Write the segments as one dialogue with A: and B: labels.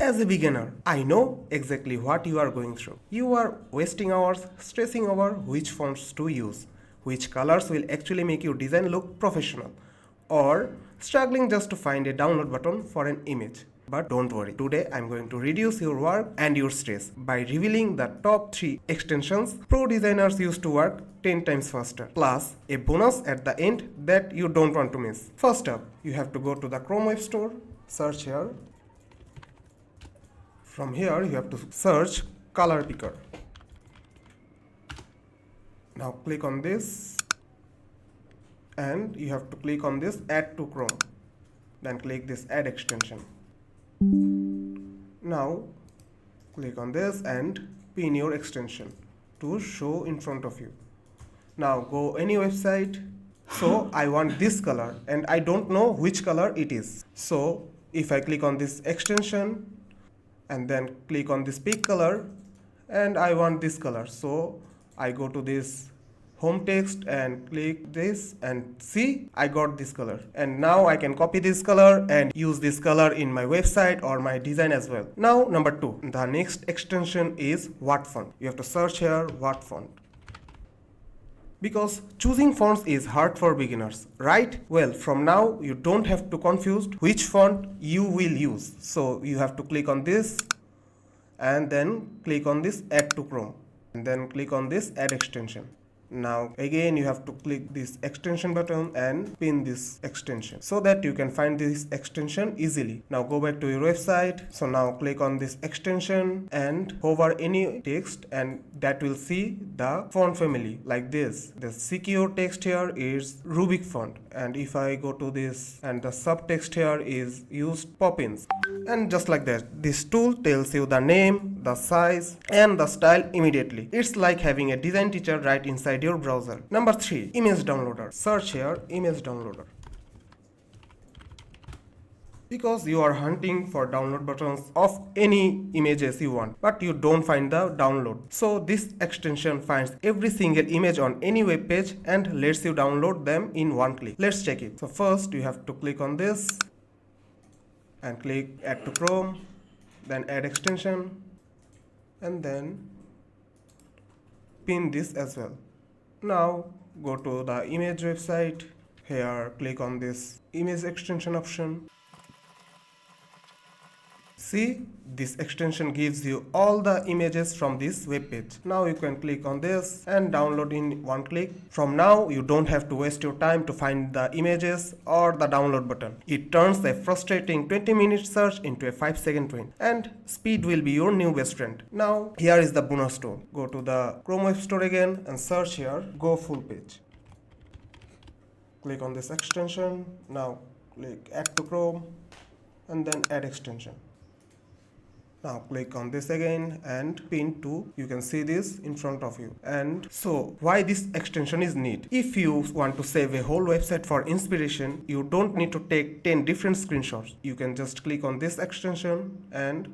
A: As a beginner, I know exactly what you are going through. You are wasting hours stressing over which fonts to use, which colors will actually make your design look professional, or struggling just to find a download button for an image. But don't worry, today I'm going to reduce your work and your stress by revealing the top 3 extensions pro designers use to work 10 times faster, plus a bonus at the end that you don't want to miss. First up, you have to go to the Chrome Web Store, search here. From here, you have to search ColorPicker. Now click on this, and you have to click on this Add to Chrome. Then click this Add extension. Now click on this and pin your extension to show in front of you. Now go any website. So I want this color and I don't know which color it is. So if I click on this extension and then click on this pick color, and I want this color, so I go to this home text and click this, and see, I got this color, and now I can copy this color and use this color in my website or my design as well. Now number 2, the next extension is WhatFont. You have to search here WhatFont, because choosing fonts is hard for beginners, right? Well, from now you don't have to confuse which font you will use. So you have to click on this and then click on this Add to Chrome, and then click on this Add extension. Now again you have to click this extension button and pin this extension so that you can find this extension easily. Now go back to your website. So now click on this extension and hover any text, and that will see the font family like this. The secure text here is Rubik font, and if I go to this, and the subtext here is used Poppins, and just like that, this tool tells you the name, the size and the style immediately. It's like having a design teacher right inside your browser. Number 3, image downloader. Search here image downloader, because you are hunting for download buttons of any images you want, but you don't find the download. So this extension finds every single image on any web page and lets you download them in one click. Let's check it. So first you have to click on this and click Add to Chrome, then Add extension, and then pin this as well. Now go to the image website. Here click on this image extension option. See, this extension gives you all the images from this web page. Now you can click on this and download in one click. From now you don't have to waste your time to find the images or the download button. It turns a frustrating 20-minute search into a 5-second win, and speed will be your new best friend. Now here is the bonus tool. Go to the Chrome Web Store again and search here GoFullPage. Click on this extension. Now click Add to Chrome and then Add extension. Now click on this again and pin to, you can see this in front of you. And so why this extension is neat? If you want to save a whole website for inspiration, you don't need to take 10 different screenshots. You can just click on this extension and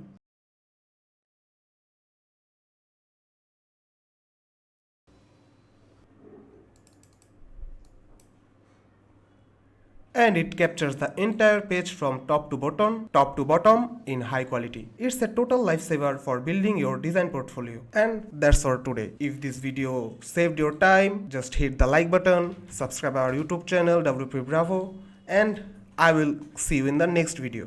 A: it captures the entire page from top to bottom in high quality. It's a total lifesaver for building your design portfolio. And that's all today. If this video saved your time, just hit the like button, subscribe our YouTube channel WP Bravo, and I will see you in the next video.